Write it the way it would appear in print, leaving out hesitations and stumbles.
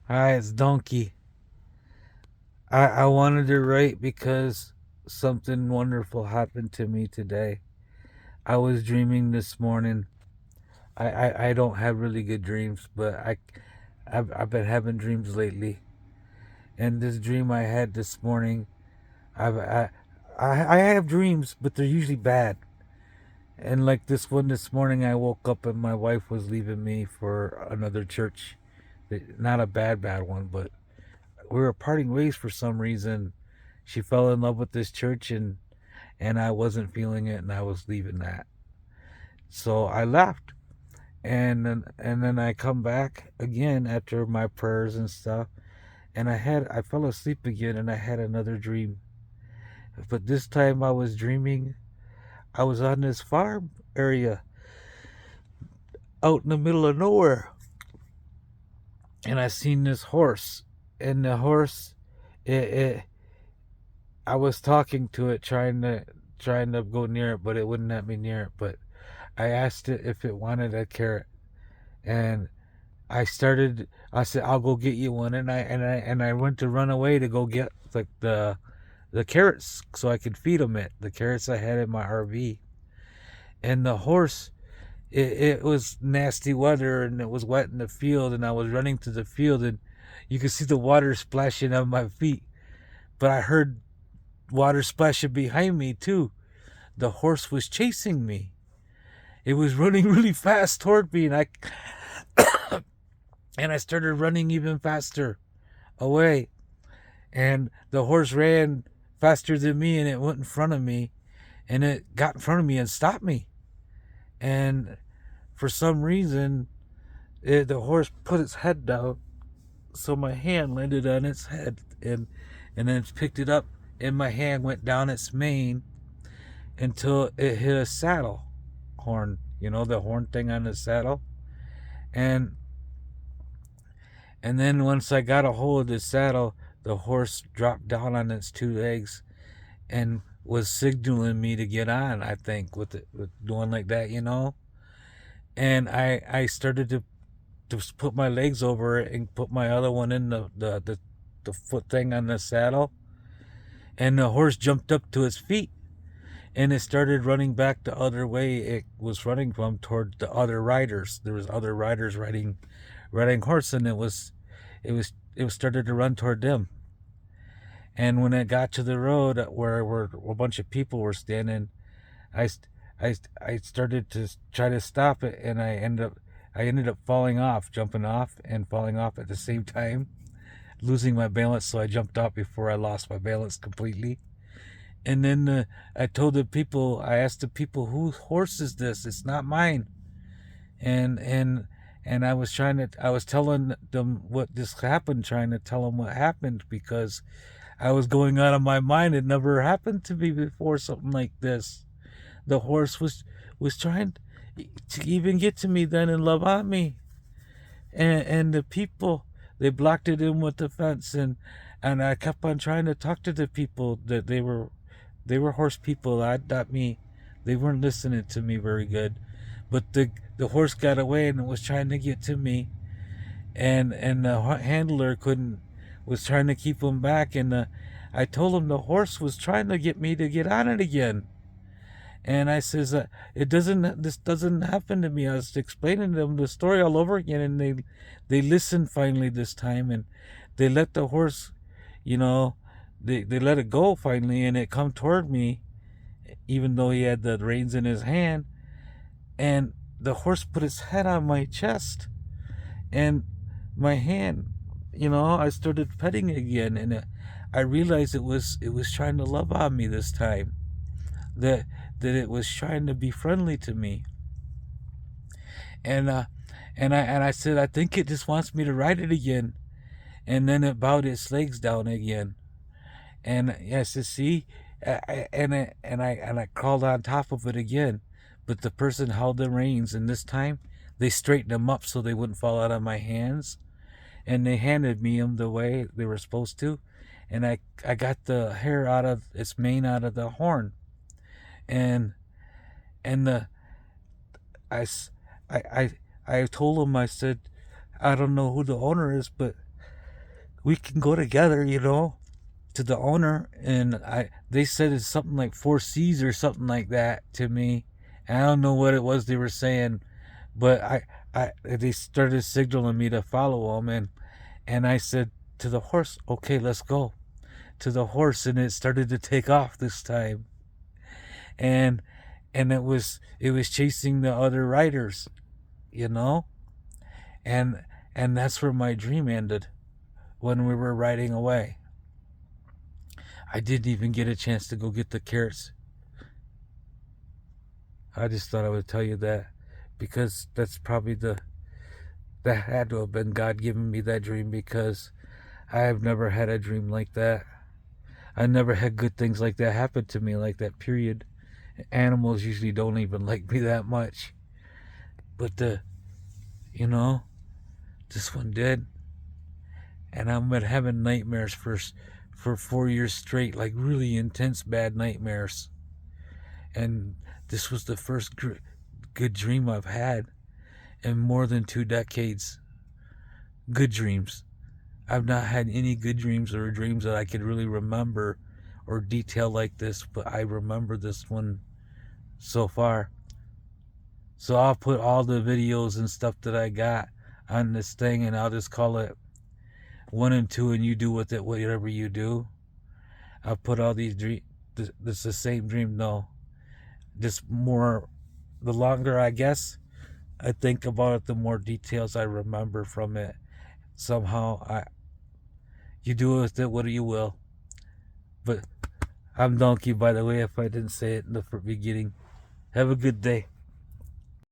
Hi, it's Donkey. I wanted to write because something wonderful happened to me today. I was dreaming this morning. I don't have really good dreams, but I've been having dreams lately. And this dream I had this morning, I've, I have dreams, but they're usually bad. And like this one this morning, I woke up and my wife was leaving me for another church. Not a bad one, but we were parting ways for some reason. She fell in love with this church, and I wasn't feeling it, and I was leaving that. So I left, and then I come back again after my prayers and stuff, and I fell asleep again, and I had another dream. But this time I was dreaming I was on this farm area out in the middle of nowhere, and I seen this horse, and the horse, it I was talking to it, trying to go near it, but it wouldn't let me near it. But I asked it if it wanted a carrot, and I said, "I'll go get you one," and I went to run away to go get like the carrots so I could feed them it. The carrots I had in my RV, and the horse. It was nasty weather and it was wet in the field, and I was running to the field, and you could see the water splashing on my feet. But I heard water splashing behind me too. The horse was chasing me. It was running really fast toward me, and I started running even faster away. And the horse ran faster than me, and it went in front of me, and it got in front of me and stopped me. And for some reason, the horse put its head down, so my hand landed on its head, and then it picked it up, and my hand went down its mane until it hit a saddle horn. You know, the horn thing on the saddle. And And then once I got a hold of the saddle, the horse dropped down on its two legs and was signaling me to get on, I think, with doing like that, you know? And I started to put my legs over it and put my other one in the foot thing on the saddle. And the horse jumped up to its feet and it started running back the other way it was running from toward the other riders. There was other riders riding horse, and it was started to run toward them. And when it got to the road where a bunch of people were standing, I, I started to try to stop it, and I ended up falling off, jumping off, and falling off at the same time, losing my balance. So I jumped off before I lost my balance completely. And then I asked the people, whose horse is this? It's not mine. And I was telling them what this happened, trying to tell them what happened, because I was going out of my mind. It never happened to me before, something like this. The horse was trying to even get to me then and love on me. And the people, they blocked it in with the fence, and I kept on trying to talk to the people that they were horse people, not me. They weren't listening to me very good. But the horse got away and was trying to get to me, and the handler couldn't was trying to keep him back, and I told him the horse was trying to get me to get on it again. And I says, this doesn't happen to me. I was explaining to them the story all over again, and they listened finally this time, and they let the horse, you know, they let it go finally, and it come toward me, even though he had the reins in his hand. And the horse put its head on my chest, and my hand, I started petting it again, and I realized it was trying to love on me this time. That it was trying to be friendly to me, and I said, I think it just wants me to ride it again. And then it bowed its legs down again, and I said, see, and I crawled on top of it again, but the person held the reins, and this time they straightened them up so they wouldn't fall out of my hands, and they handed me them the way they were supposed to, and I got the hair out of its mane, out of the horn, and and the I s- I told him, I said, I don't know who the owner is, but we can go together, to the owner. And they said it's something like 4 C's or something like that to me. And I don't know what it was they were saying, but they started signaling me to follow them. And I said to the horse, okay, let's go to the horse. And it started to take off this time. And it was chasing the other riders, you know? And that's where my dream ended, when we were riding away. I didn't even get a chance to go get the carrots. I just thought I would tell you that, because that's probably that had to have been God giving me that dream, because I have never had a dream like that. I never had good things like that happen to me, like that, period. Animals usually don't even like me that much. But you know, this one did. And I've been having nightmares for 4 years straight, like really intense bad nightmares. And this was the first good dream I've had in more than 2 decades. Good dreams. I've not had any good dreams or dreams that I could really remember or detail like this, but I remember this one so far. So I'll put all the videos and stuff that I got on this thing, and I'll just call it 1 and 2, and you do with it whatever you do. I'll put all these dreams. This is the same dream, no. Just more, the longer I think about it, the more details I remember from it. Somehow, you do with it what you will. But I'm Donkey, by the way, if I didn't say it in the beginning. Have a good day.